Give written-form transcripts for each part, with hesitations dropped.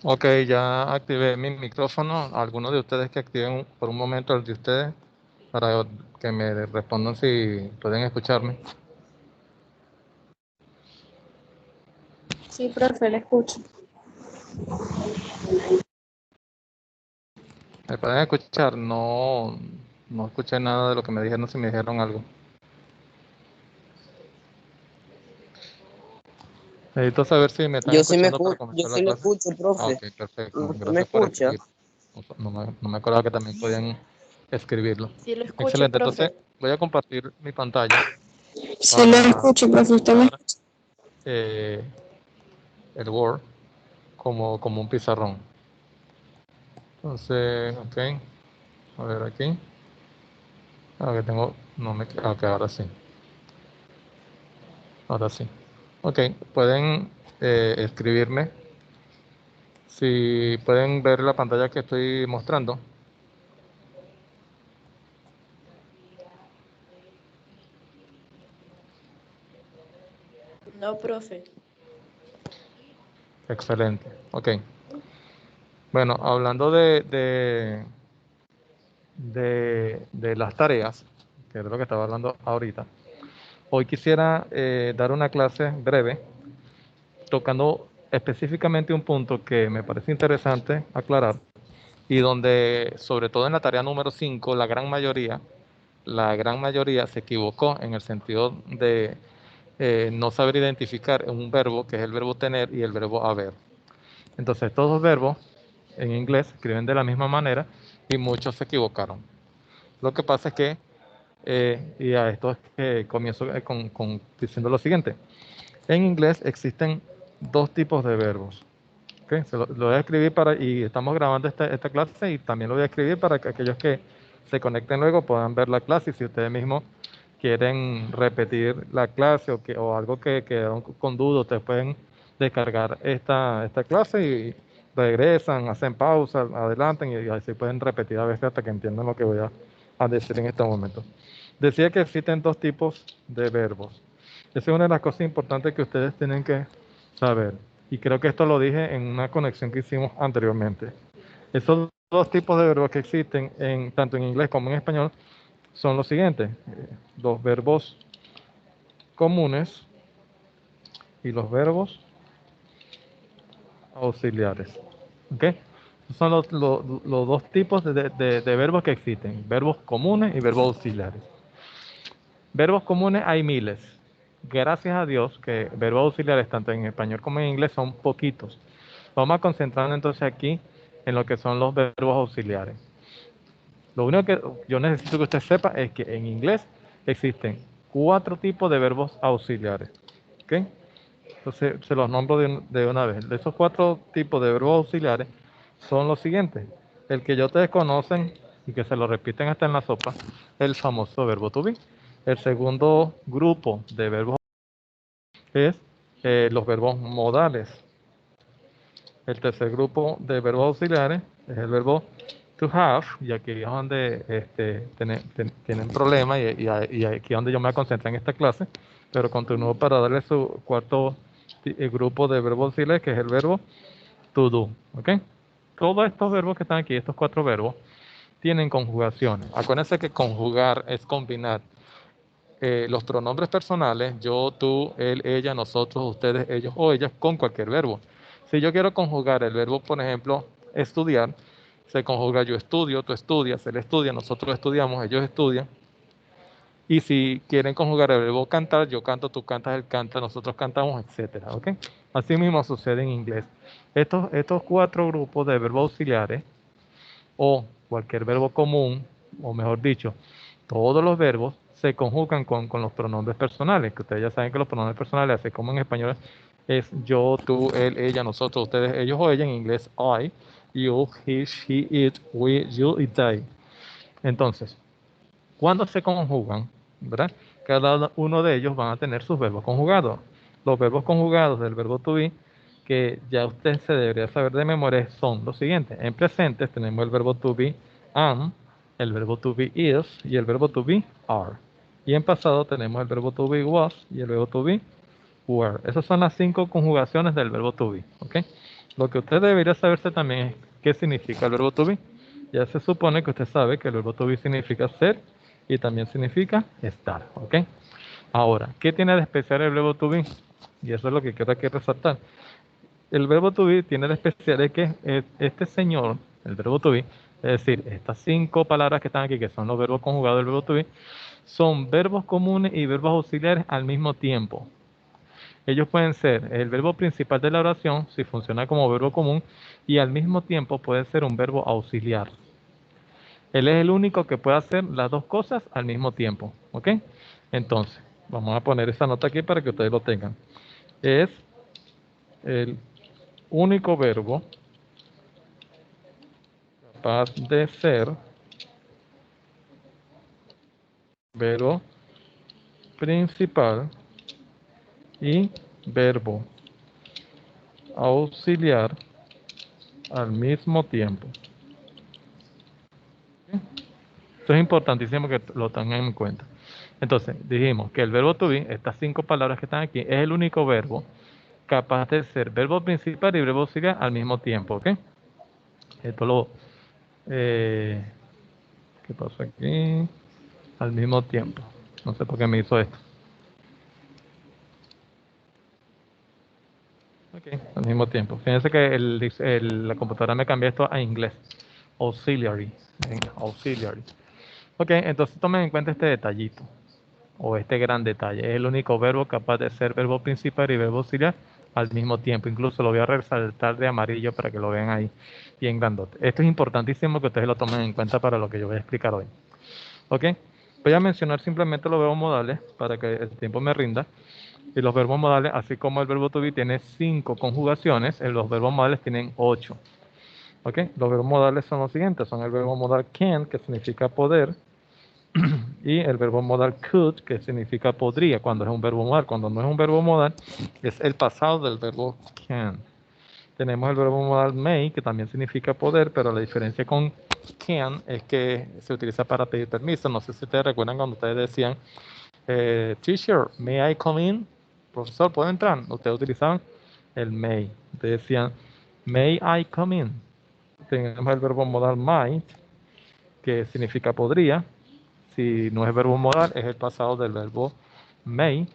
Ok, ya activé mi micrófono. Algunos de ustedes que activen por un momento el de ustedes para que me respondan si pueden escucharme. Sí, profe, le escucho. ¿Me pueden escuchar? No, no escuché nada de lo que me dijeron, si me dijeron algo. Necesito saber si me están escuchando para Yo comenzar la sí le clase. escucho, Ah, profe. ok, perfecto. ¿Usted me Gracias por escucha? escribir. No me acordaba que también podían escribirlo. Sí, lo escucho, Excelente, profe. entonces voy a compartir mi pantalla Sí, lo para escucho, profe. ¿Usted me usar escucha? eh, el Word como un pizarrón. Entonces, ok, a ver aquí. Que tengo, no me, ok, ahora sí. Ahora sí. Ok, pueden escribirme. Si pueden ver la pantalla que estoy mostrando. No, profe. Excelente. Ok. Bueno, hablando de las tareas, que es lo que estaba hablando ahorita, hoy quisiera dar una clase breve tocando específicamente un punto que me parece interesante aclarar y donde, sobre todo en la tarea número 5, la gran mayoría se equivocó en el sentido de no saber identificar un verbo, que es el verbo tener, y el verbo haber. Entonces, estos dos verbos en inglés se escriben de la misma manera y muchos se equivocaron. Lo que pasa es que, y a esto es que comienzo diciendo lo siguiente. En inglés existen dos tipos de verbos. ¿Okay? Lo voy a escribir y estamos grabando esta clase y también lo voy a escribir para que aquellos que se conecten luego puedan ver la clase y si ustedes mismos quieren repetir la clase o algo que quedaron con duda, ustedes pueden descargar esta clase y regresan, hacen pausa, adelantan y así pueden repetir a veces hasta que entiendan lo que voy a decir en este momento. Decía que existen dos tipos de verbos. Esa es una de las cosas importantes que ustedes tienen que saber. Y creo que esto lo dije en una conexión que hicimos anteriormente. Esos dos tipos de verbos que existen tanto en inglés como en español son los siguientes. Los verbos comunes y los verbos auxiliares. ¿Ok? Esos son los dos tipos de verbos que existen. Verbos comunes y verbos auxiliares. Verbos comunes hay miles. Gracias a Dios que verbos auxiliares tanto en español como en inglés son poquitos. Vamos a concentrarnos entonces aquí en lo que son los verbos auxiliares. Lo único que yo necesito que usted sepa es que en inglés existen 4 tipos de verbos auxiliares. ¿Ok? Entonces se los nombro de una vez. De esos 4 tipos de verbos auxiliares son los siguientes. El que ya ustedes conocen y que se lo repiten hasta en la sopa, el famoso verbo to be. El segundo grupo de verbos es los verbos modales. El tercer grupo de verbos auxiliares es el verbo to have, y aquí es donde tienen problemas y aquí es donde yo me concentré en esta clase, pero continúo para darle su cuarto grupo de verbos auxiliares, que es el verbo to do. ¿Ok? Todos estos verbos que están aquí, estos 4 verbos, tienen conjugaciones. Acuérdense que conjugar es combinar los pronombres personales, yo, tú, él, ella, nosotros, ustedes, ellos o ellas, con cualquier verbo. Si yo quiero conjugar el verbo, por ejemplo, estudiar, se conjuga yo estudio, tú estudias, él estudia, nosotros estudiamos, ellos estudian. Y si quieren conjugar el verbo cantar, yo canto, tú cantas, él canta, nosotros cantamos, etcétera. ¿Ok? Así mismo sucede en inglés. Estos 4 grupos de verbos auxiliares o cualquier verbo común, o mejor dicho, todos los verbos se conjugan con los pronombres personales, que ustedes ya saben que los pronombres personales, así como en español, es yo, tú, él, ella, nosotros, ustedes, ellos o ella, en inglés I, you, he, she, it, we, you y they. Entonces, cuando se conjugan, ¿verdad? Cada uno de ellos van a tener sus verbos conjugados. Los verbos conjugados del verbo to be, que ya usted se debería saber de memoria, son los siguientes. En presentes tenemos el verbo to be am, el verbo to be is y el verbo to be are. Y en pasado tenemos el verbo to be was y el verbo to be were. Esas son las 5 conjugaciones del verbo to be. ¿Ok? Lo que usted debería saberse también es qué significa el verbo to be. Ya se supone que usted sabe que el verbo to be significa ser y también significa estar, ¿ok? Ahora, ¿qué tiene de especial el verbo to be? Y eso es lo que quiero aquí resaltar. El verbo to be tiene de especial es que este señor, el verbo to be, es decir, estas 5 palabras que están aquí, que son los verbos conjugados del verbo to be, son verbos comunes y verbos auxiliares al mismo tiempo. Ellos pueden ser el verbo principal de la oración, si funciona como verbo común, y al mismo tiempo puede ser un verbo auxiliar. Él es el único que puede hacer las dos cosas al mismo tiempo, ¿ok? Entonces, vamos a poner esa nota aquí para que ustedes lo tengan. Es el único verbo capaz de ser verbo principal y verbo auxiliar al mismo tiempo. Esto es importantísimo que lo tengan en cuenta. Entonces, dijimos que el verbo to be, estas 5 palabras que están aquí, es el único verbo capaz de ser verbo principal y verbo auxiliar al mismo tiempo, ¿ok? Esto lo... ¿qué pasó aquí? Al mismo tiempo. No sé por qué me hizo esto. Ok, al mismo tiempo. Fíjense que la computadora me cambió esto a inglés. Auxiliary. Venga, auxiliary. Ok, entonces tomen en cuenta este detallito. O este gran detalle. Es el único verbo capaz de ser verbo principal y verbo auxiliar al mismo tiempo. Incluso lo voy a resaltar de amarillo para que lo vean ahí bien grandote. Esto es importantísimo que ustedes lo tomen en cuenta para lo que yo voy a explicar hoy. ¿Ok? Voy a mencionar simplemente los verbos modales para que el tiempo me rinda. Y los verbos modales, así como el verbo to be tiene 5 conjugaciones, los verbos modales tienen 8. ¿Ok? Los verbos modales son los siguientes. Son el verbo modal can, que significa poder, y el verbo modal could, que significa podría, cuando es un verbo modal. Cuando no es un verbo modal, es el pasado del verbo can. Tenemos el verbo modal may, que también significa poder, pero la diferencia con can es que se utiliza para pedir permiso. No sé si ustedes recuerdan cuando ustedes decían, teacher, may I come in? Profesor, ¿puedo entrar? Ustedes utilizaban el may. Ustedes decían, may I come in? Tenemos el verbo modal might, que significa podría. Si no es verbo modal, es el pasado del verbo may.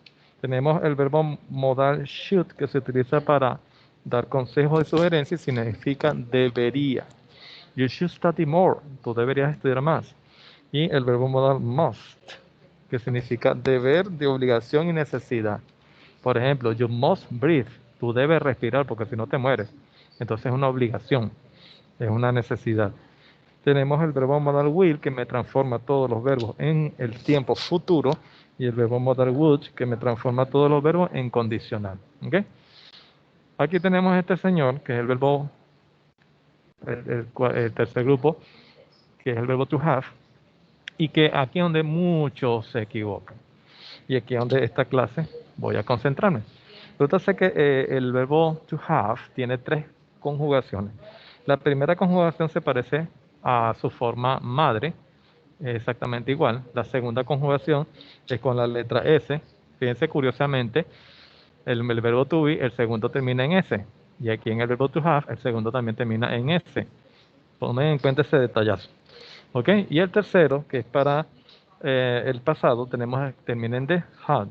Tenemos el verbo modal should, que se utiliza para dar consejos y sugerencias, significa debería. You should study more. Tú deberías estudiar más. Y el verbo modal must, que significa deber, de obligación y necesidad. Por ejemplo, you must breathe. Tú debes respirar porque si no te mueres. Entonces es una obligación, es una necesidad. Tenemos el verbo modal will, que me transforma todos los verbos en el tiempo futuro, y el verbo modal would, que me transforma todos los verbos en condicional. ¿Okay? Aquí tenemos este señor, que es el verbo, el tercer grupo, que es el verbo to have, y que aquí es donde muchos se equivocan. Y aquí es donde esta clase voy a concentrarme. Resulta ser que el verbo to have tiene 3 conjugaciones. La primera conjugación se parece a su forma madre, exactamente igual. La segunda conjugación es con la letra S. Fíjense curiosamente, el verbo to be, el segundo termina en S. Y aquí en el verbo to have, el segundo también termina en S. Tomen en cuenta ese detallazo. ¿Ok? Y el tercero, que es para el pasado, termina en the had.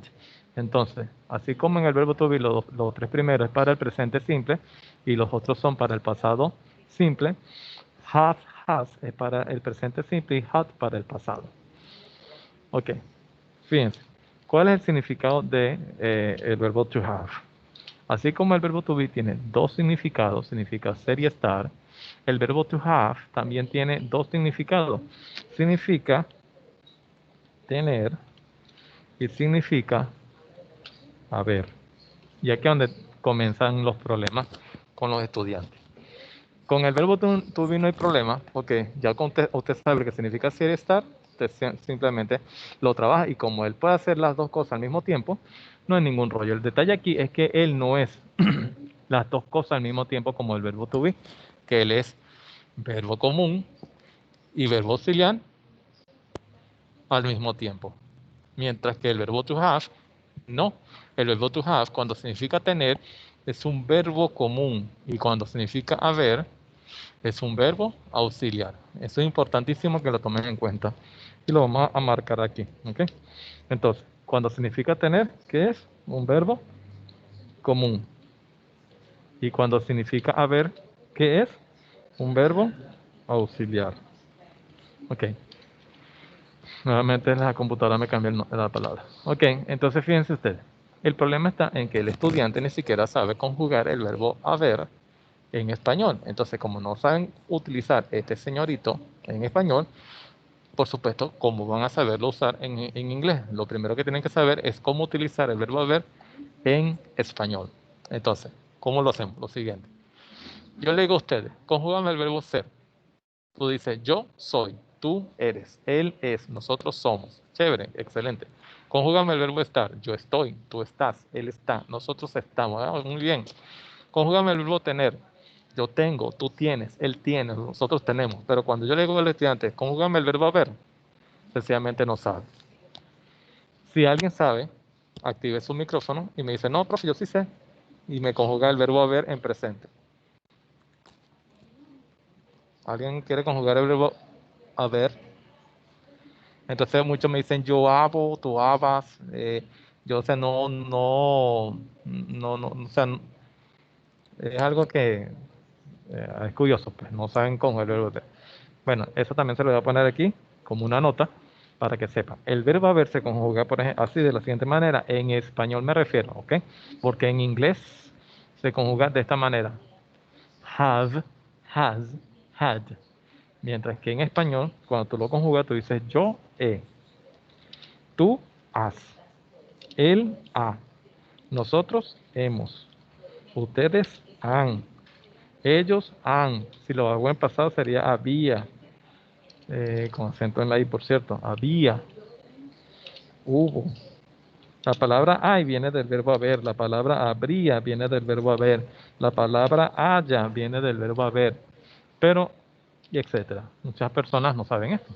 Entonces, así como en el verbo to be, los 3 primeros es para el presente simple y los otros son para el pasado simple, have, has es para el presente simple y had para el pasado. Ok, fíjense, ¿cuál es el significado de el verbo to have? Así como el verbo to be tiene 2 significados, significa ser y estar, el verbo to have también tiene 2 significados. Significa tener y significa haber. Y aquí es donde comienzan los problemas con los estudiantes. Con el verbo to be no hay problema, porque ya usted sabe que significa ser y estar, usted simplemente lo trabaja y como él puede hacer las dos cosas al mismo tiempo, no hay ningún rollo. El detalle aquí es que él no es las dos cosas al mismo tiempo como el verbo to be, que él es verbo común y verbo auxiliar al mismo tiempo. Mientras que el verbo to have, no. El verbo to have, cuando significa tener, es un verbo común y cuando significa haber, es un verbo auxiliar. Eso es importantísimo que lo tomen en cuenta y lo vamos a marcar aquí, ¿ok? Entonces, cuando significa tener, ¿qué es? Un verbo común. Y cuando significa haber, ¿qué es? Un verbo auxiliar. Ok. Nuevamente la computadora me cambia la palabra. Ok, entonces fíjense ustedes. El problema está en que el estudiante ni siquiera sabe conjugar el verbo haber en español. Entonces, como no saben utilizar este señorito en español, por supuesto, ¿cómo van a saberlo usar en inglés? Lo primero que tienen que saber es cómo utilizar el verbo haber en español. Entonces, ¿cómo lo hacemos? Lo siguiente. Yo le digo a ustedes, conjugame el verbo ser. Tú dices, yo soy, tú eres, él es, nosotros somos. Chévere, excelente. Conjúgame el verbo estar. Yo estoy, tú estás, él está, nosotros estamos. Ah, muy bien. Conjúgame el verbo tener. Yo tengo, tú tienes, él tiene, nosotros tenemos. Pero cuando yo le digo al estudiante, conjúgame el verbo haber, sencillamente no sabe. Si alguien sabe, active su micrófono y me dice, no, profe, yo sí sé. Y me conjuga el verbo haber en presente. ¿Alguien quiere conjugar el verbo haber? Entonces muchos me dicen, yo hago, tú habas, yo, o sea, o sea, es algo que es curioso, pues, no saben cómo el verbo ser. Bueno, eso también se lo voy a poner aquí como una nota para que sepan. El verbo haber se conjuga, por ejemplo, así de la siguiente manera. En español me refiero, ¿ok? Porque en inglés se conjuga de esta manera. Have, has, had. Mientras que en español, cuando tú lo conjugas, tú dices yo, he. Tú, has. Él, ha. Nosotros, hemos. Ustedes, han. Ellos, han. Si lo hago en pasado sería había. Con acento en la I, por cierto. Había. Hubo. La palabra hay viene del verbo haber. La palabra habría viene del verbo haber. La palabra haya viene del verbo haber. Pero, y etcétera. Muchas personas no saben esto.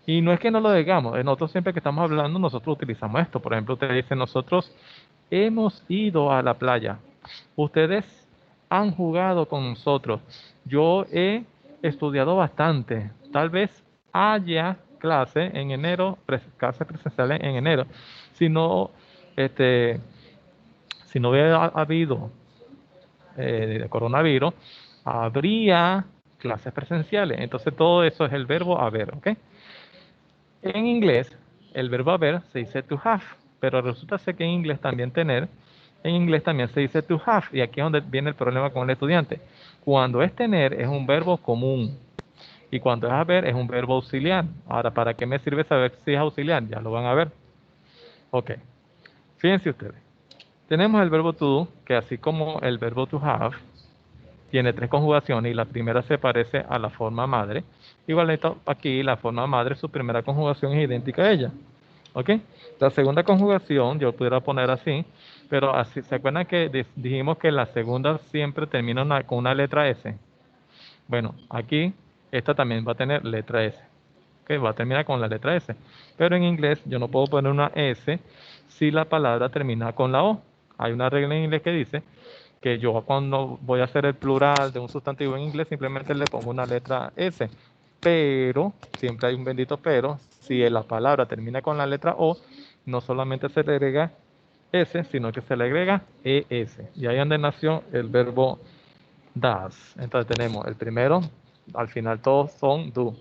Y no es que no lo digamos. Nosotros siempre que estamos hablando, nosotros utilizamos esto. Por ejemplo, usted dice, nosotros hemos ido a la playa. Ustedes han jugado con nosotros. Yo he estudiado bastante. Tal vez haya clase en enero, clases presenciales en enero. Si no, este, si no hubiera habido coronavirus, habría clases presenciales. Entonces todo eso es el verbo haber, ¿ok? En inglés, el verbo haber se dice to have, pero resulta ser que en inglés también tener, en inglés también se dice to have, y aquí es donde viene el problema con el estudiante. Cuando es tener es un verbo común, y cuando es haber es un verbo auxiliar. Ahora, ¿para qué me sirve saber si es auxiliar? Ya lo van a ver. Ok, fíjense ustedes. Tenemos el verbo to do, que así como el verbo to have, tiene tres conjugaciones y la primera se parece a la forma madre. Igualito aquí la forma madre, su primera conjugación es idéntica a ella. ¿Ok? La segunda conjugación yo pudiera poner así, pero así, ¿se acuerdan que dijimos que la segunda siempre termina con una letra S? Bueno, aquí esta también va a tener letra S, que va a terminar con la letra S. Pero en inglés yo no puedo poner una S si la palabra termina con la O. Hay una regla en inglés que dice que yo cuando voy a hacer el plural de un sustantivo en inglés simplemente le pongo una letra S. Pero, siempre hay un bendito pero, si la palabra termina con la letra O, no solamente se le agrega S, sino que se le agrega ES. Y ahí es donde nació el verbo does. Entonces tenemos el primero, al final todos son do.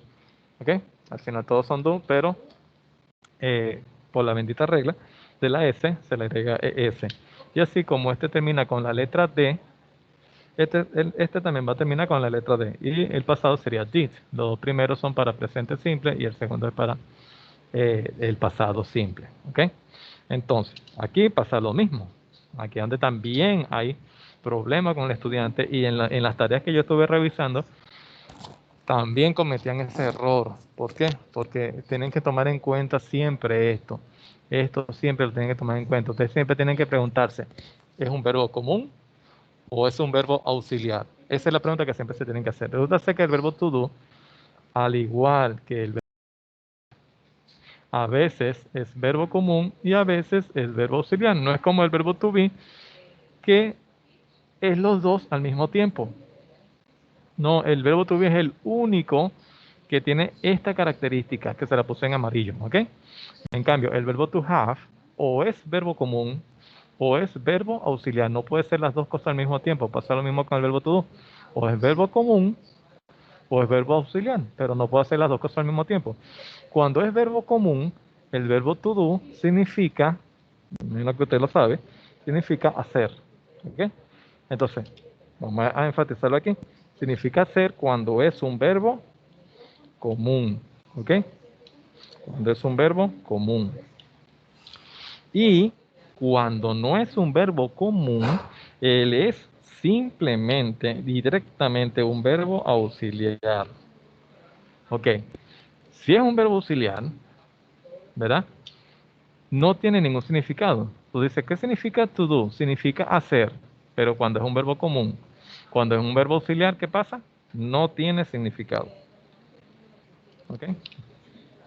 ¿Ok? Al final todos son do, pero por la bendita regla de la S se le agrega ES. Y así como este termina con la letra D, este también va a terminar con la letra D. Y el pasado sería did. Los dos primeros son para presente simple y el segundo es para el pasado simple. ¿Ok? Entonces, aquí pasa lo mismo. Aquí donde también hay problemas con el estudiante y en las tareas que yo estuve revisando, también cometían ese error. ¿Por qué? Porque tienen que tomar en cuenta siempre esto. Esto siempre lo tienen que tomar en cuenta. Ustedes siempre tienen que preguntarse, ¿es un verbo común o es un verbo auxiliar? Esa es la pregunta que siempre se tienen que hacer. Resulta ser que el verbo to do, al igual que el verbo, a veces es verbo común y a veces es verbo auxiliar. No es como el verbo to be, que es los dos al mismo tiempo. No, el verbo to be es el único que tiene esta característica, que se la puse en amarillo, ¿ok? En cambio, el verbo to have o es verbo común o es verbo auxiliar. No puede ser las dos cosas al mismo tiempo. Pasa lo mismo con el verbo to do. O es verbo común o es verbo auxiliar, pero no puede hacer las dos cosas al mismo tiempo. Cuando es verbo común, el verbo to do significa, lo que usted lo sabe, significa hacer. ¿Ok? Entonces, vamos a enfatizarlo aquí. Significa hacer cuando es un verbo común. ¿Ok? Cuando es un verbo común. Y cuando no es un verbo común, él es simplemente, directamente un verbo auxiliar. Ok. Si es un verbo auxiliar, ¿verdad? No tiene ningún significado. Tú dices, ¿qué significa to do? Significa hacer, pero cuando es un verbo común. Cuando es un verbo auxiliar, ¿qué pasa? No tiene significado. ¿Ok?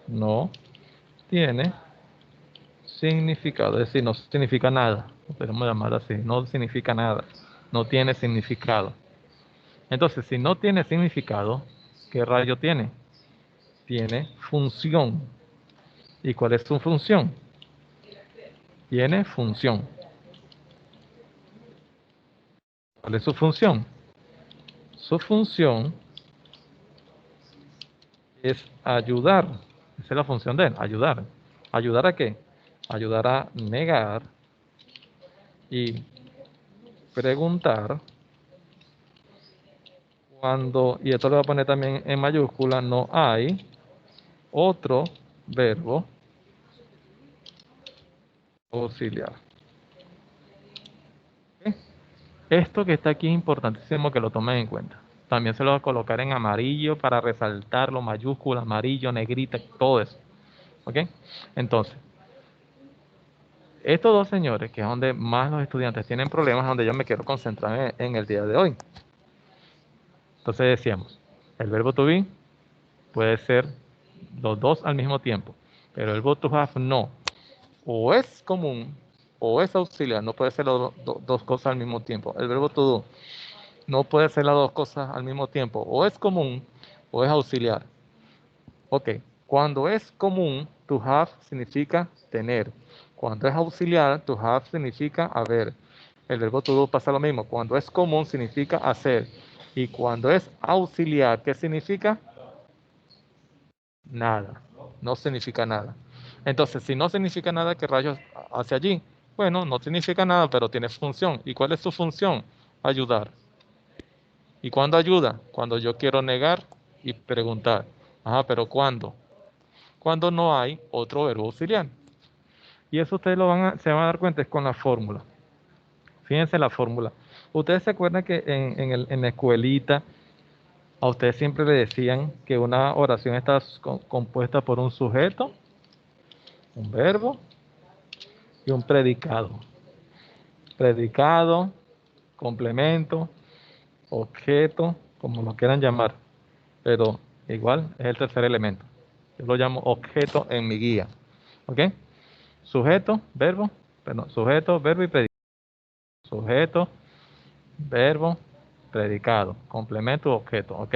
No tiene significado, es decir, no significa nada. Lo podemos llamar así, no significa nada. No tiene significado. Entonces, si no tiene significado, ¿qué rayo tiene? Tiene función. ¿Y cuál es su función? Tiene función. ¿Cuál es su función? Su función es ayudar. Esa es la función de él, ayudar. ¿Ayudar a qué? Ayudar a negar y preguntar cuando, y esto lo voy a poner también en mayúscula, no hay otro verbo auxiliar. ¿Ok? Esto que está aquí es importantísimo que lo tomen en cuenta. También se lo voy a colocar en amarillo para resaltarlo, mayúscula, amarillo, negrita, todo eso. ¿Ok? Entonces, estos dos señores, que es donde más los estudiantes tienen problemas, donde yo me quiero concentrar en el día de hoy. Entonces decíamos, el verbo to be puede ser los dos al mismo tiempo, pero el verbo to have no. O es común o es auxiliar, no puede ser las dos cosas al mismo tiempo. El verbo to do no puede ser las dos cosas al mismo tiempo. O es común o es auxiliar. Ok, cuando es común, to have significa tener. Cuando es auxiliar, to have significa haber. El verbo to do pasa lo mismo. Cuando es común significa hacer. Y cuando es auxiliar, ¿qué significa? Nada. No significa nada. Entonces, si no significa nada, ¿qué rayos hace allí? Bueno, no significa nada, pero tiene función. ¿Y cuál es su función? Ayudar. ¿Y cuándo ayuda? Cuando yo quiero negar y preguntar. Ajá, pero ¿cuándo? Cuando no hay otro verbo auxiliar. Y eso ustedes se van a dar cuenta es con la fórmula. Fíjense la fórmula. Ustedes se acuerdan que en la escuelita a ustedes siempre le decían que una oración está compuesta por un sujeto, un verbo y un predicado. Predicado, complemento, objeto, como lo quieran llamar. Pero igual es el tercer elemento. Yo lo llamo objeto en mi guía. ¿Ok? Sujeto, verbo, perdón, sujeto, verbo y predicado. Sujeto, verbo, predicado, complemento, objeto. Ok.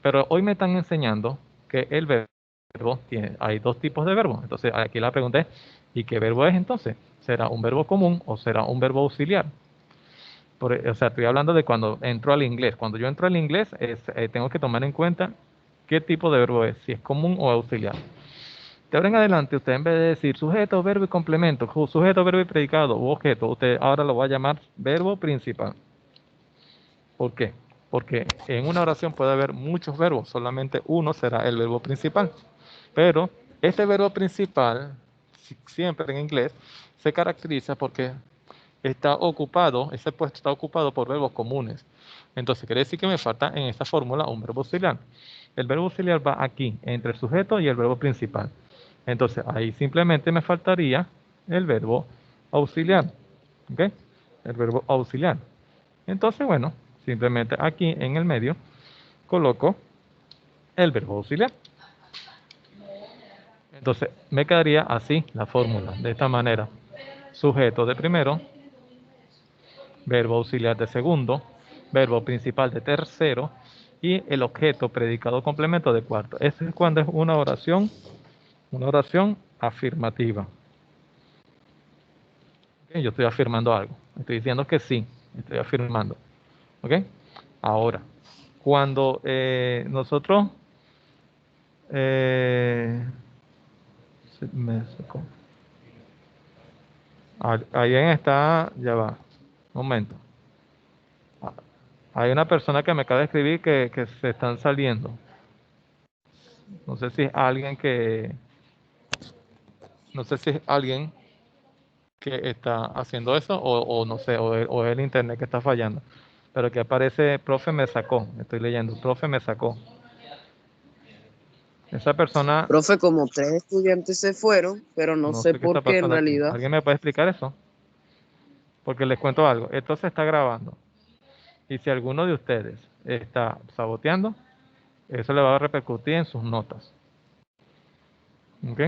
Pero hoy me están enseñando que el verbo hay dos tipos de verbos. Entonces aquí la pregunta es, ¿y qué verbo es entonces? ¿Será un verbo común o será un verbo auxiliar? O sea, estoy hablando de cuando entro al inglés. Cuando yo entro al inglés, tengo que tomar en cuenta qué tipo de verbo es, si es común o auxiliar. De ahora en adelante, usted en vez de decir sujeto, verbo y complemento, sujeto, verbo y predicado u objeto, usted ahora lo va a llamar verbo principal. ¿Por qué? Porque en una oración puede haber muchos verbos, solamente uno será el verbo principal. Pero este verbo principal, siempre en inglés, se caracteriza porque está ocupado, ese puesto está ocupado por verbos comunes. Entonces, quiere decir que me falta en esta fórmula un verbo auxiliar. El verbo auxiliar va aquí, entre el sujeto y el verbo principal. Entonces, ahí simplemente me faltaría el verbo auxiliar. ¿Ok? El verbo auxiliar. Entonces, bueno, simplemente aquí en el medio coloco el verbo auxiliar. Entonces, me quedaría así la fórmula, de esta manera. Sujeto de primero, verbo auxiliar de segundo, verbo principal de tercero y el objeto predicado complemento de cuarto. Eso es cuando es una oración afirmativa. ¿Okay? Yo estoy afirmando algo, estoy diciendo que sí, estoy afirmando. ¿Ok? Ahora, cuando nosotros me sacó. Alguien está, ya va, un momento. Hay una persona que me acaba de escribir que se están saliendo. No sé si es alguien no sé si es alguien que está haciendo eso o no sé, o es el internet que está fallando. Pero que aparece, profe me sacó, estoy leyendo, profe me sacó. Esa persona, Profe, como 3 estudiantes se fueron, pero no no sé sé qué está por qué en pasando aquí. realidad. ¿Alguien me puede explicar eso? Porque les cuento algo, esto se está grabando. Y si alguno de ustedes está saboteando, eso le va a repercutir en sus notas. ¿Ok?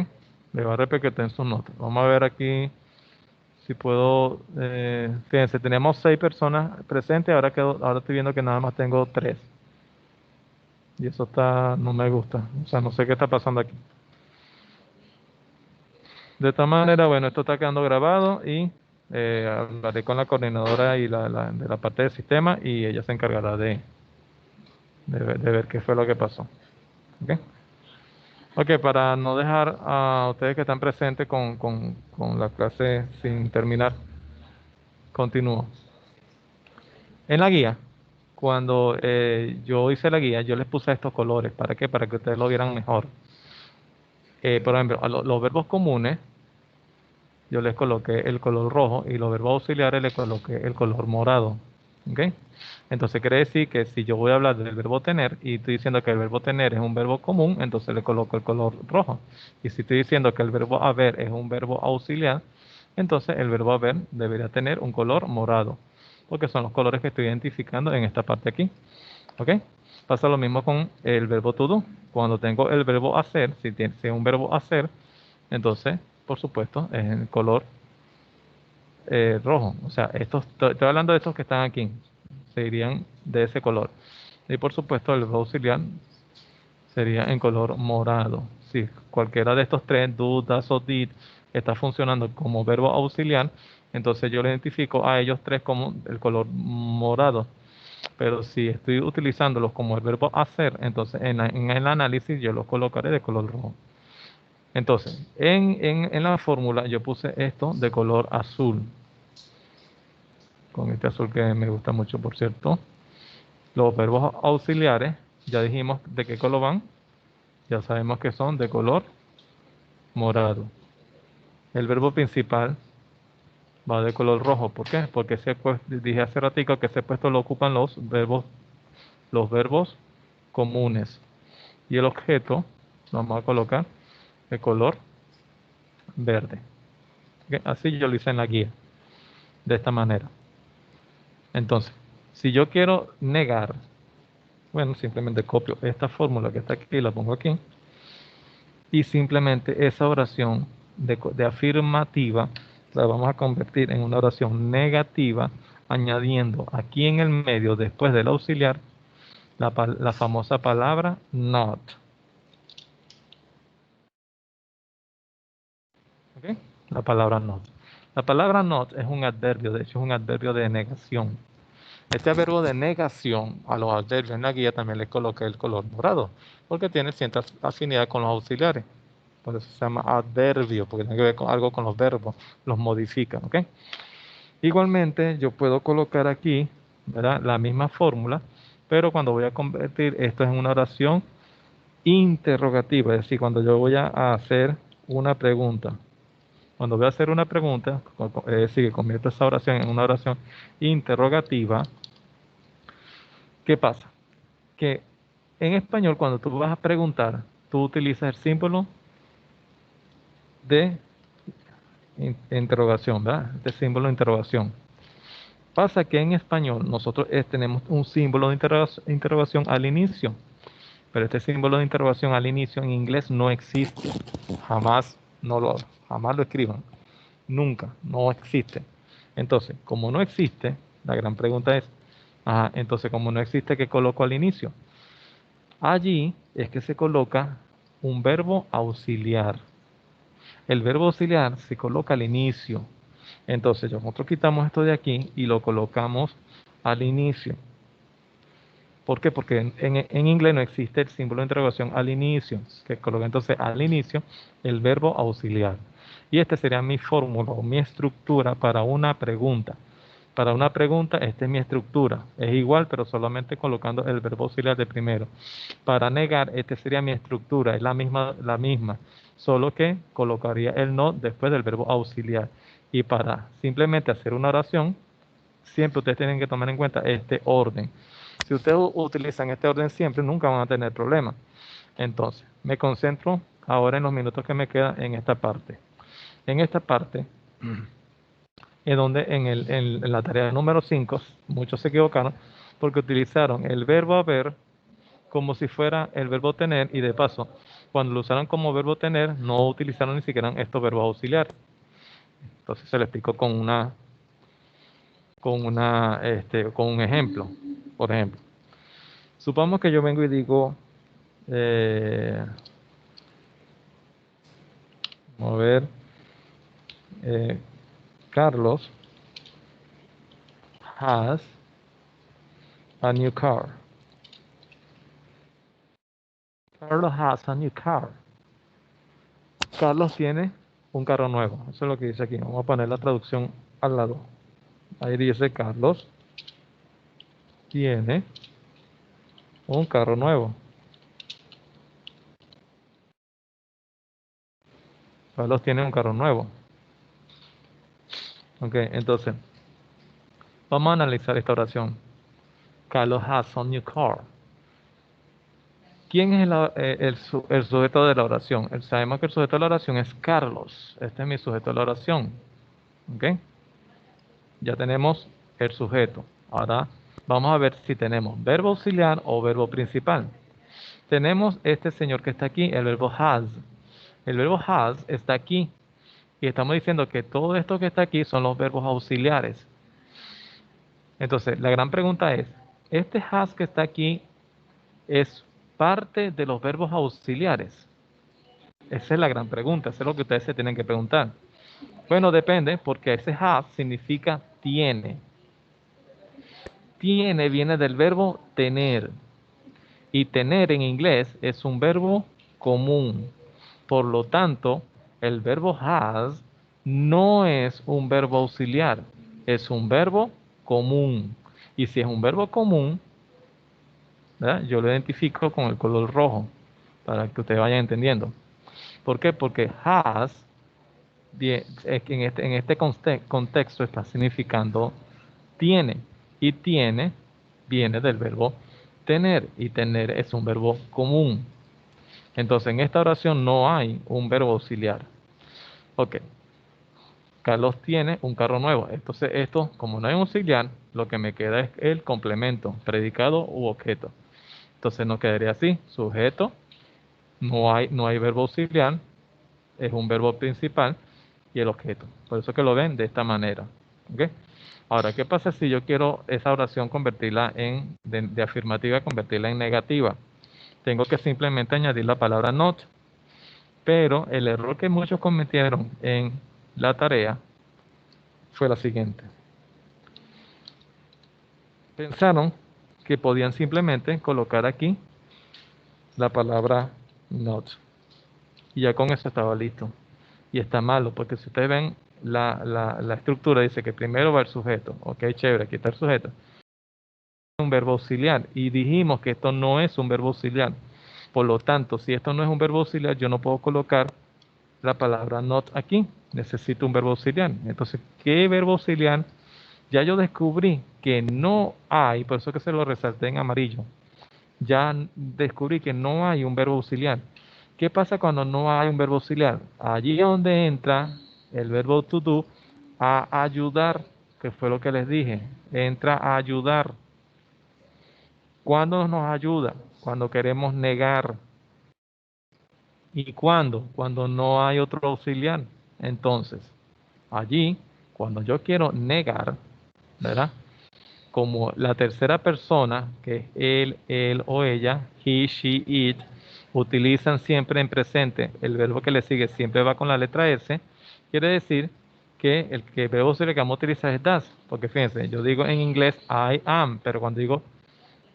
Le va a repercutir en sus notas. Vamos a ver aquí si puedo. Fíjense, teníamos 6 personas presentes, ahora estoy viendo que nada más tengo 3. Y eso no me gusta. O sea, no sé qué está pasando aquí. De esta manera, bueno, esto está quedando grabado y hablaré con la coordinadora y de la parte del sistema y ella se encargará de ver qué fue lo que pasó. ¿Ok? Ok, para no dejar a ustedes que están presentes con la clase sin terminar, continúo. En la guía, cuando yo hice la guía, yo les puse estos colores. ¿Para qué? Para que ustedes lo vieran mejor. Por ejemplo, a los verbos comunes, yo les coloqué el color rojo y los verbos auxiliares les coloqué el color morado. ¿Ok? Entonces quiere decir que si yo voy a hablar del verbo tener y estoy diciendo que el verbo tener es un verbo común, entonces le coloco el color rojo. Y si estoy diciendo que el verbo haber es un verbo auxiliar, entonces el verbo haber debería tener un color morado, porque son los colores que estoy identificando en esta parte aquí. ¿Ok? Pasa lo mismo con el verbo to do. Cuando tengo el verbo hacer, si es un verbo hacer, entonces, por supuesto, es el color rojo. O sea, estoy hablando de estos que están aquí, serían de ese color. Y por supuesto, el verbo auxiliar sería en color morado. Si cualquiera de estos tres, do, does o did, está funcionando como verbo auxiliar, entonces yo le identifico a ellos tres como el color morado. Pero si estoy utilizándolos como el verbo hacer, entonces en el análisis yo los colocaré de color rojo. Entonces, en la fórmula yo puse esto de color azul. Con este azul que me gusta mucho, por cierto. Los verbos auxiliares, ya dijimos de qué color van. Ya sabemos que son de color morado. El verbo principal va de color rojo. ¿Por qué? Porque dije hace ratico que ese puesto lo ocupan los verbos comunes. Y el objeto lo vamos a colocar de color verde. ¿Ok? Así yo lo hice en la guía, de esta manera. Entonces, si yo quiero negar, bueno, simplemente copio esta fórmula que está aquí y la pongo aquí. Y simplemente esa oración de afirmativa la vamos a convertir en una oración negativa, añadiendo aquí en el medio, después del auxiliar, la famosa palabra not. ¿Ok? La palabra not. La palabra not es un adverbio, de hecho es un adverbio de negación. Este adverbio de negación a los adverbios en la guía también le coloqué el color morado, porque tiene cierta afinidad con los auxiliares. Por eso se llama adverbio, porque tiene que ver con algo con los verbos, los modifican, ¿ok? Igualmente, yo puedo colocar aquí, ¿verdad? La misma fórmula, pero cuando voy a convertir esto en una oración interrogativa, es decir, cuando yo voy a hacer una pregunta. Cuando voy a hacer una pregunta, es decir, que convierto esa oración en una oración interrogativa, ¿qué pasa? Que en español, cuando tú vas a preguntar, tú utilizas el símbolo de interrogación, ¿verdad? Este símbolo de interrogación. Pasa que en español nosotros tenemos un símbolo de interrogación al inicio, pero este símbolo de interrogación al inicio en inglés no existe. Jamás, jamás lo escriban. Nunca, no existe. Entonces, como no existe, La gran pregunta es, ajá, entonces como no existe, ¿qué coloco al inicio? Allí es que se coloca un verbo auxiliar. El verbo auxiliar se coloca al inicio. Entonces nosotros quitamos esto de aquí y lo colocamos al inicio. ¿Por qué? Porque en inglés no existe el símbolo de interrogación al inicio, que coloca entonces al inicio el verbo auxiliar. Y esta sería mi fórmula o mi estructura para una pregunta. Para una pregunta, esta es mi estructura. Es igual, pero solamente colocando el verbo auxiliar de primero. Para negar, esta sería mi estructura, es la misma, solo que colocaría el no después del verbo auxiliar. Y para simplemente hacer una oración, siempre ustedes tienen que tomar en cuenta este orden. Si ustedes utilizan este orden siempre, nunca van a tener problemas. Entonces, me concentro ahora en los minutos que me quedan en esta parte. En esta parte es donde en la tarea número 5, muchos se equivocaron porque utilizaron el verbo haber como si fuera el verbo tener y de paso, cuando lo usaron como verbo tener, no utilizaron ni siquiera estos verbos auxiliares. Entonces se lo explico con un ejemplo. Por ejemplo, supongamos que yo vengo y digo, vamos a ver, eh, Carlos has a new car. Carlos has a new car. Carlos tiene un carro nuevo. Eso es lo que dice aquí. Vamos a poner la traducción al lado. Ahí dice Carlos tiene un carro nuevo. Carlos tiene un carro nuevo. Ok, entonces, vamos a analizar esta oración. Carlos has a new car. ¿Quién es el sujeto de la oración? Sabemos que el sujeto de la oración es Carlos. Este es mi sujeto de la oración. Ok, ya tenemos el sujeto. Ahora vamos a ver si tenemos verbo auxiliar o verbo principal. Tenemos este señor que está aquí, el verbo has. El verbo has está aquí. Y estamos diciendo que todo esto que está aquí son los verbos auxiliares. Entonces, la gran pregunta es, ¿este has que está aquí es parte de los verbos auxiliares? Esa es la gran pregunta, eso es lo que ustedes se tienen que preguntar. Bueno, depende, porque ese has significa tiene. Tiene viene del verbo tener. Y tener en inglés es un verbo común. Por lo tanto, el verbo has no es un verbo auxiliar, es un verbo común. Y si es un verbo común, ¿verdad? Yo lo identifico con el color rojo, para que ustedes vayan entendiendo. ¿Por qué? Porque has, en este contexto está significando tiene. Y tiene viene del verbo tener. Y tener es un verbo común. Entonces, en esta oración no hay un verbo auxiliar. Ok. Carlos tiene un carro nuevo. Entonces, esto, como no hay un auxiliar, lo que me queda es el complemento, predicado u objeto. Entonces, nos quedaría así: sujeto, no hay verbo auxiliar, es un verbo principal y el objeto. Por eso que lo ven de esta manera. ¿Ok? Ahora, ¿qué pasa si yo quiero esa oración convertirla de afirmativa, convertirla en negativa? Tengo que simplemente añadir la palabra not. Pero el error que muchos cometieron en la tarea fue la siguiente. Pensaron que podían simplemente colocar aquí la palabra not. Y ya con eso estaba listo. Y está malo, porque si ustedes ven la estructura, dice que primero va el sujeto. Ok, chévere, aquí está el sujeto. Un verbo auxiliar. Y dijimos que esto no es un verbo auxiliar. Por lo tanto, si esto no es un verbo auxiliar, yo no puedo colocar la palabra not aquí. Necesito un verbo auxiliar. Entonces, ¿qué verbo auxiliar? Ya yo descubrí que no hay, por eso que se lo resalté en amarillo. Ya descubrí que no hay un verbo auxiliar. ¿Qué pasa cuando no hay un verbo auxiliar? Allí es donde entra el verbo to do a ayudar, que fue lo que les dije. Entra a ayudar. ¿Cuándo nos ayuda? Cuando queremos negar. ¿Y cuándo? Cuando no hay otro auxiliar. Entonces, allí, cuando yo quiero negar, ¿verdad? como la tercera persona, que es él o ella, he, she, it, utilizan siempre en presente, el verbo que le sigue siempre va con la letra S, quiere decir que el verbo auxiliar que vamos a utilizar es does, porque fíjense, yo digo en inglés I am, pero cuando digo,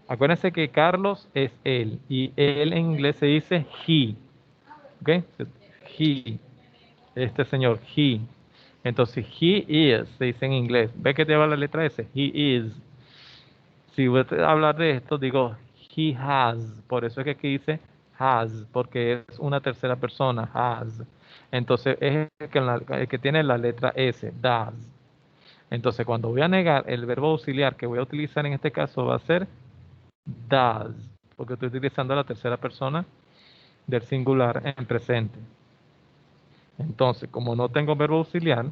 acuérdense que Carlos es él, y él en inglés se dice he, ¿ok? He, este señor, he. Entonces, he is, se dice en inglés. ¿Ve que te va la letra S? He is. Si voy a hablar de esto, digo he has. Por eso es que aquí dice has, porque es una tercera persona, has. Entonces, es el que tiene la letra S, does. Entonces, cuando voy a negar el verbo auxiliar que voy a utilizar en este caso va a ser does, porque estoy utilizando la tercera persona del singular en presente. Entonces, como no tengo verbo auxiliar,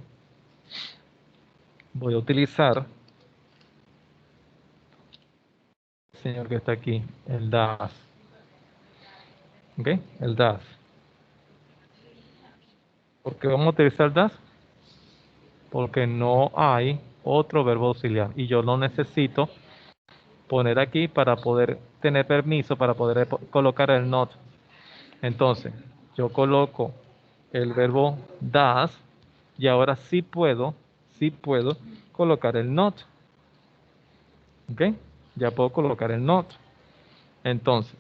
voy a utilizar el señor que está aquí, el does. ¿Ok? El does. ¿Por qué vamos a utilizar el does? Porque no hay otro verbo auxiliar y yo lo necesito poner aquí para poder tener permiso, para poder colocar el not. Entonces, yo coloco el verbo does y ahora sí puedo colocar el not. ¿Ok? Ya puedo colocar el not. Entonces,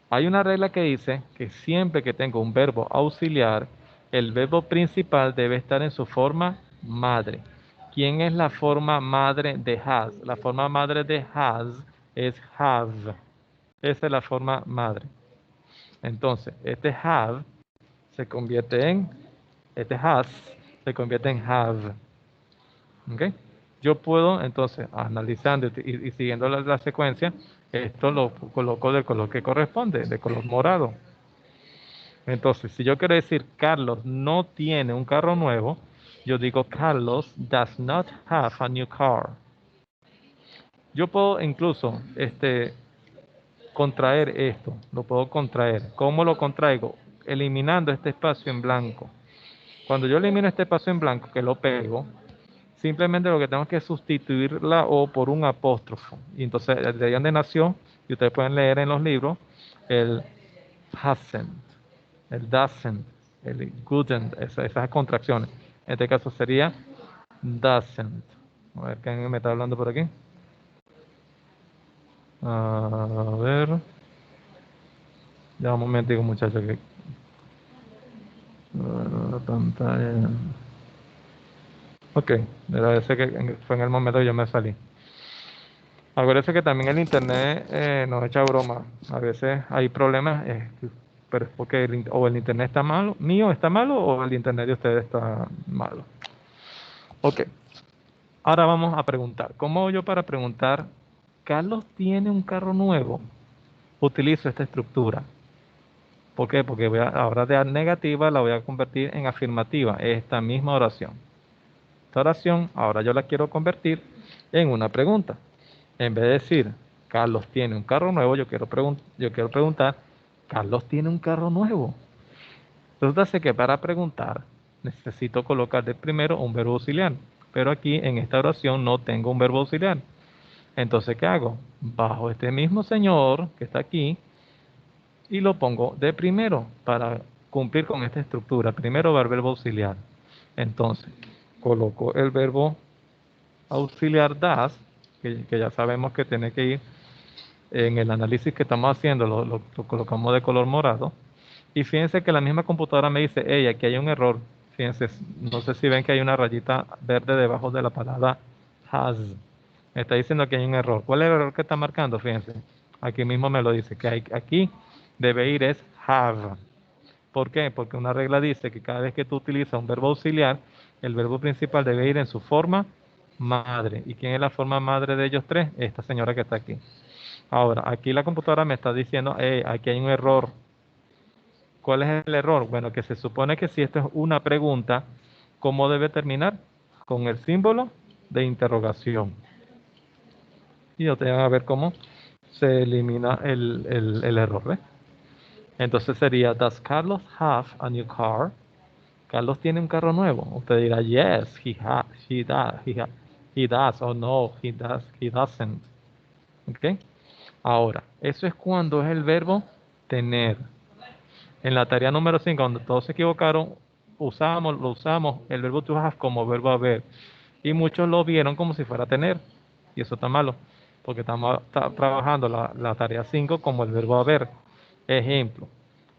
hay una regla que dice que siempre que tengo un verbo auxiliar, el verbo principal debe estar en su forma madre. ¿Quién es la forma madre de has? La forma madre de has es have. Esa es la forma madre. Entonces, este have se convierte en, este has se convierte en have. ¿Ok? Yo puedo, entonces, analizando y siguiendo la secuencia, esto lo coloco del color que corresponde, de color morado. Entonces, si yo quiero decir Carlos no tiene un carro nuevo, yo digo Carlos does not have a new car. Yo puedo incluso contraer esto, lo puedo contraer. ¿Cómo lo contraigo? Eliminando este espacio en blanco. Cuando yo elimino este espacio en blanco, que lo pego, simplemente lo que tengo que sustituir la O por un apóstrofo. Y entonces, de ahí donde nació, y ustedes pueden leer en los libros, el hasn't, el doesn't, el couldn't, esas contracciones. En este caso sería doesn't. A ver, ¿quién me está hablando por aquí? A ver. Ya un momentico, muchachos. Que... la pantalla. Ok, me parece que fue en el momento que yo me salí. Acuérdense que también el internet nos echa broma. A veces hay problemas, pero es porque o el internet está malo, mío está malo, o el internet de ustedes está malo. Ok, ahora vamos a preguntar. ¿Cómo hago yo para preguntar? ¿Carlos tiene un carro nuevo? Utilizo esta estructura. ¿Por qué? Porque ahora de negativa la voy a convertir en afirmativa. Esta misma oración. Esta oración ahora yo la quiero convertir en una pregunta. En vez de decir, Carlos tiene un carro nuevo, yo quiero preguntar, ¿Carlos tiene un carro nuevo? Resulta que para preguntar necesito colocar de primero un verbo auxiliar, pero aquí en esta oración no tengo un verbo auxiliar. Entonces, ¿qué hago? Bajo este mismo señor que está aquí y lo pongo de primero para cumplir con esta estructura. Primero va el verbo auxiliar. Entonces, coloco el verbo auxiliar das, que ya sabemos que tiene que ir en el análisis que estamos haciendo, lo colocamos de color morado. Y fíjense que la misma computadora me dice, hey, aquí hay un error. Fíjense, no sé si ven que hay una rayita verde debajo de la palabra has. Me está diciendo que hay un error. ¿Cuál es el error que está marcando? Fíjense, aquí mismo me lo dice, que aquí debe ir es have. ¿Por qué? Porque una regla dice que cada vez que tú utilizas un verbo auxiliar, el verbo principal debe ir en su forma madre. ¿Y quién es la forma madre de ellos tres? Esta señora que está aquí. Ahora, aquí la computadora me está diciendo, aquí hay un error. ¿Cuál es el error? Bueno, que se supone que si esto es una pregunta, ¿cómo debe terminar? Con el símbolo de interrogación. Y ustedes van a ver cómo se elimina el error. ¿Ves? Entonces sería, ¿Does Carlos have a new car? Carlos tiene un carro nuevo. Usted dirá, yes, he does. He does o no, he doesn't. ¿Ok? Ahora, eso es cuando es el verbo tener. En la tarea número 5, donde todos se equivocaron, lo usamos el verbo to have como verbo haber. Y muchos lo vieron como si fuera tener. Y eso está malo, porque estamos trabajando la tarea 5 como el verbo haber. Ejemplo,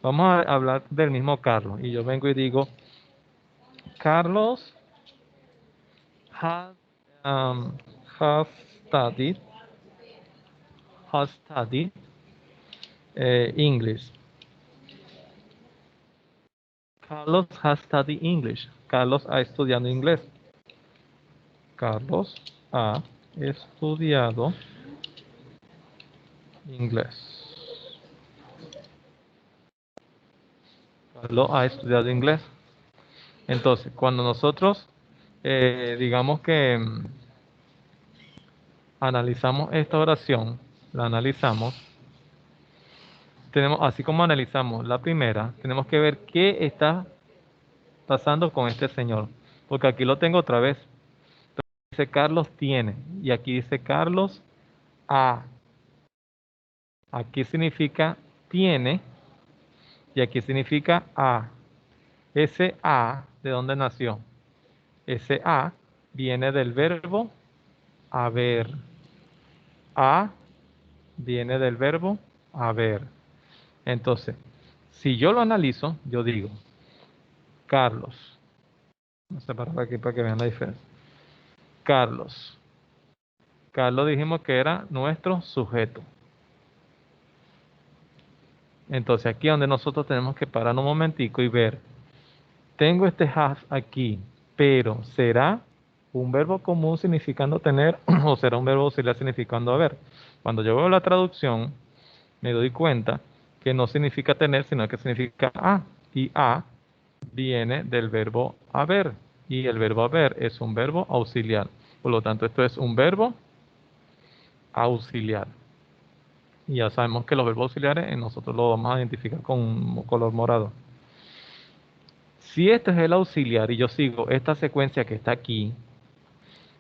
vamos a hablar del mismo Carlos. Y yo vengo y digo, Carlos has, um, has studied, has studied English. Carlos has studied English. Carlos ha estudiado inglés. Carlos ha estudiado inglés. Carlos ha estudiado inglés. Entonces, cuando nosotros digamos que analizamos esta oración, la analizamos, tenemos, así como analizamos la primera, tenemos que ver qué está pasando con este señor. Porque aquí lo tengo otra vez. Dice Carlos tiene. Y aquí dice Carlos ha. Aquí significa tiene. Y aquí significa a. Ese a, ¿de dónde nació? Ese a viene del verbo haber. A viene del verbo haber. Entonces, si yo lo analizo, yo digo, Carlos. Vamos a separar aquí para que vean la diferencia. Carlos. Carlos dijimos que era nuestro sujeto. Entonces aquí es donde nosotros tenemos que parar un momentico y ver, tengo este has aquí, pero ¿será un verbo común significando tener o será un verbo auxiliar significando haber? Cuando yo veo la traducción, me doy cuenta que no significa tener, sino que significa a. Y a viene del verbo haber. Y el verbo haber es un verbo auxiliar. Por lo tanto, esto es un verbo auxiliar. Y ya sabemos que los verbos auxiliares nosotros los vamos a identificar con un color morado. Si este es el auxiliar y yo sigo esta secuencia que está aquí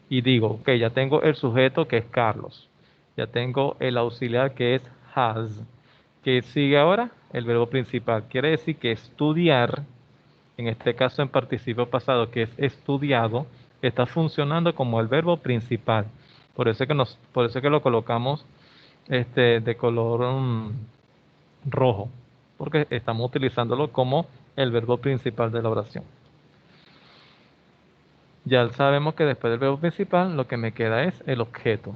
y digo, ok, ya tengo el sujeto que es Carlos, ya tengo el auxiliar que es has, ¿qué sigue ahora? El verbo principal. Quiere decir que estudiar, en este caso en participio pasado, que es estudiado, está funcionando como el verbo principal. Por eso es que lo colocamos de color rojo, porque estamos utilizándolo como el verbo principal de la oración. Ya sabemos que después del verbo principal lo que me queda es el objeto,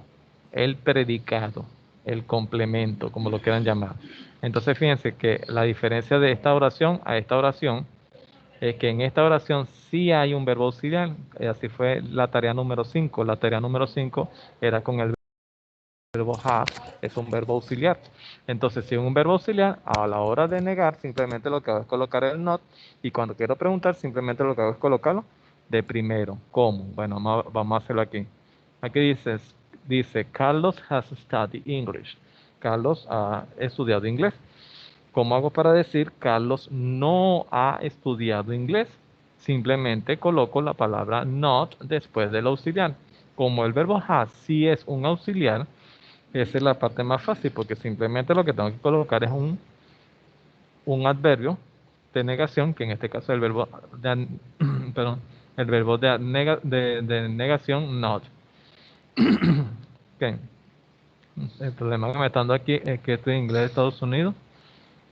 el predicado, el complemento, como lo quieran llamar. Entonces fíjense que la diferencia de esta oración a esta oración es que en esta oración sí hay un verbo auxiliar, y así fue la tarea número 5. La tarea número 5 era con el verbo have, es un verbo auxiliar. Entonces, si es un verbo auxiliar, a la hora de negar, simplemente lo que hago es colocar el not, y cuando quiero preguntar, simplemente lo que hago es colocarlo de primero. ¿Cómo? Bueno, vamos a hacerlo aquí. Aquí dice, Carlos has studied English. Carlos ha estudiado inglés. ¿Cómo hago para decir Carlos no ha estudiado inglés? Simplemente coloco la palabra not después del auxiliar. Como el verbo has sí es un auxiliar, esa es la parte más fácil porque simplemente lo que tengo que colocar es un adverbio de negación, que en este caso es el verbo de, perdón, el verbo de negación not. Okay. El problema que me está dando aquí es que estoy en inglés de Estados Unidos.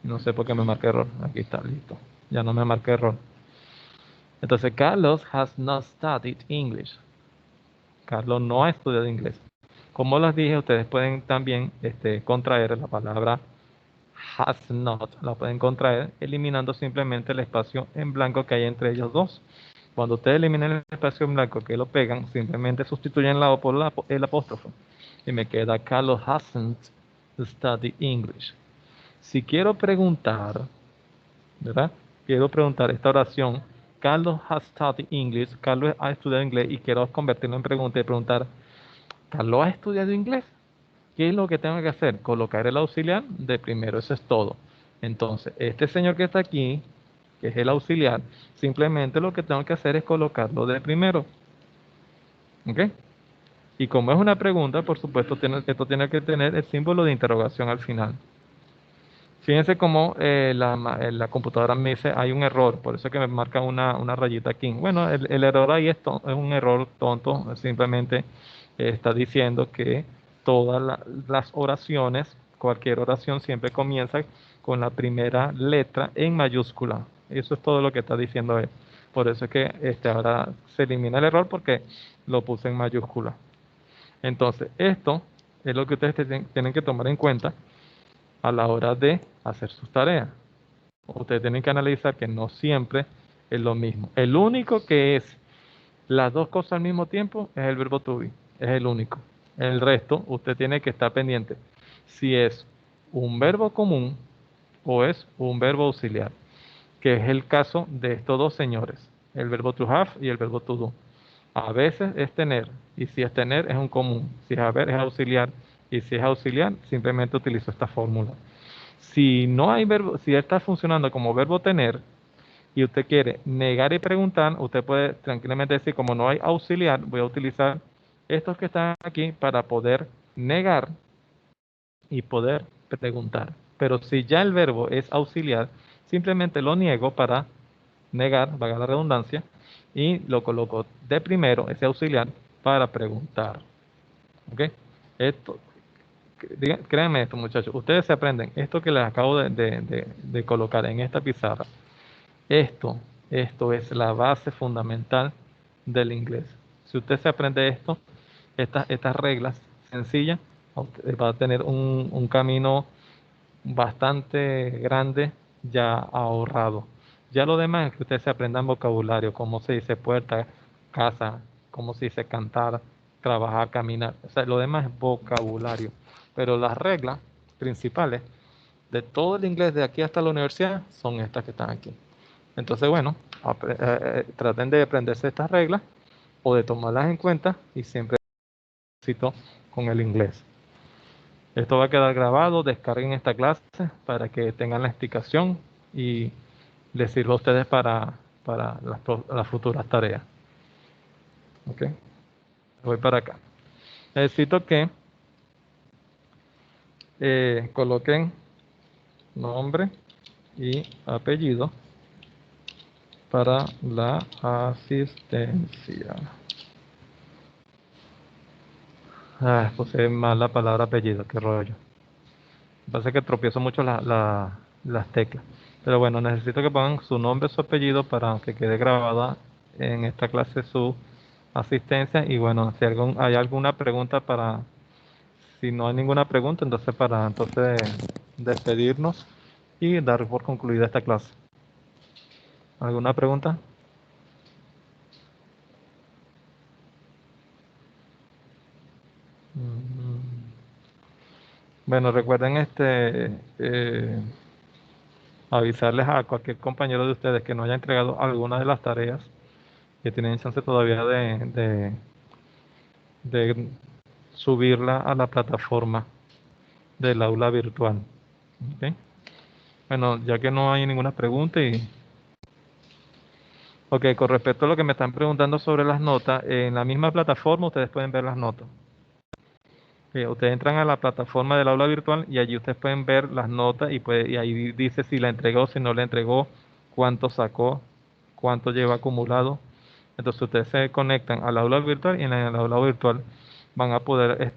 No sé por qué me marqué error. Aquí está, listo. Ya no me marqué error. Entonces, Carlos has not studied English. Carlos no ha estudiado inglés. Como les dije, ustedes pueden también contraer la palabra has not, la pueden contraer eliminando simplemente el espacio en blanco que hay entre ellos dos. Cuando ustedes eliminen el espacio en blanco que lo pegan, simplemente sustituyen la O por el apóstrofo. Y me queda Carlos hasn't studied English. Si quiero preguntar, ¿verdad? Quiero preguntar esta oración, Carlos has studied English, Carlos ha estudiado inglés y quiero convertirlo en pregunta y preguntar, ¿Carlos ha estudiado inglés? ¿Qué es lo que tengo que hacer? Colocar el auxiliar de primero, eso es todo. Entonces, este señor que está aquí, que es el auxiliar, simplemente lo que tengo que hacer es colocarlo de primero. ¿Ok? Y como es una pregunta, por supuesto, esto tiene que tener el símbolo de interrogación al final. Fíjense cómo la computadora me dice hay un error, por eso es que me marca una rayita aquí. Bueno, el error ahí es un error tonto, simplemente está diciendo que todas las oraciones, cualquier oración siempre comienza con la primera letra en mayúscula. Eso es todo lo que está diciendo él. Por eso es que ahora se elimina el error porque lo puse en mayúscula. Entonces, esto es lo que ustedes tienen que tomar en cuenta a la hora de hacer sus tareas. Ustedes tienen que analizar que no siempre es lo mismo. El único que es las dos cosas al mismo tiempo es el verbo to be. Es el único. El resto, usted tiene que estar pendiente si es un verbo común o es un verbo auxiliar, que es el caso de estos dos señores, el verbo to have y el verbo to do. A veces es tener, y si es tener es un común, si es haber es auxiliar, y si es auxiliar simplemente utilizo esta fórmula. Si no hay verbo, si está funcionando como verbo tener y usted quiere negar y preguntar, usted puede tranquilamente decir, como no hay auxiliar, voy a utilizar estos que están aquí para poder negar y poder preguntar. Pero si ya el verbo es auxiliar, simplemente lo niego para negar, valga la redundancia, y lo coloco de primero, ese auxiliar, para preguntar. ¿Ok? Esto, créanme esto, muchachos, ustedes se aprenden esto que les acabo de colocar en esta pizarra. Esto es la base fundamental del inglés. Si usted se aprende estas reglas sencillas, usted va a tener un camino bastante grande ya ahorrado. Ya lo demás es que ustedes se aprendan vocabulario, cómo se dice puerta, casa, cómo se dice cantar, trabajar, caminar. O sea, lo demás es vocabulario. Pero las reglas principales de todo el inglés de aquí hasta la universidad son estas que están aquí. Entonces, bueno, traten de aprenderse estas reglas o de tomarlas en cuenta y siempre éxito con el inglés. Esto va a quedar grabado, descarguen esta clase para que tengan la explicación y les sirva a ustedes para las futuras tareas. ¿Ok? Voy para acá. Necesito que coloquen nombre y apellido para la asistencia. Puse mal la palabra apellido, qué rollo. Pasa que tropiezo mucho las teclas. Pero bueno, necesito que pongan su nombre, su apellido para que quede grabada en esta clase su asistencia. Y bueno, si hay alguna pregunta si no hay ninguna pregunta, entonces para despedirnos y dar por concluida esta clase. ¿Alguna pregunta? Bueno, recuerden avisarles a cualquier compañero de ustedes que no haya entregado alguna de las tareas, que tienen chance todavía de subirla a la plataforma del aula virtual. ¿Ok? Bueno, ya que no hay ninguna pregunta Ok, con respecto a lo que me están preguntando sobre las notas, en la misma plataforma ustedes pueden ver las notas. Ustedes entran a la plataforma del aula virtual y allí ustedes pueden ver las notas y ahí dice si la entregó, si no la entregó, cuánto sacó, cuánto lleva acumulado. Entonces ustedes se conectan al aula virtual y en el aula virtual van a poder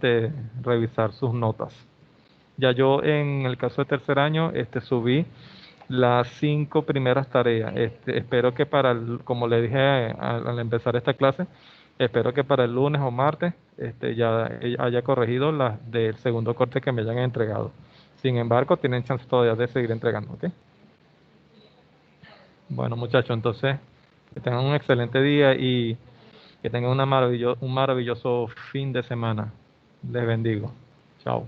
revisar sus notas. Ya yo en el caso de tercer año subí las 5 primeras tareas. Espero que como le dije al empezar esta clase, espero que para el lunes o martes ya haya corregido las del segundo corte que me hayan entregado. Sin embargo, tienen chance todavía de seguir entregando, ¿ok? Bueno, muchachos, entonces que tengan un excelente día y que tengan un maravilloso fin de semana. Les bendigo. Chao.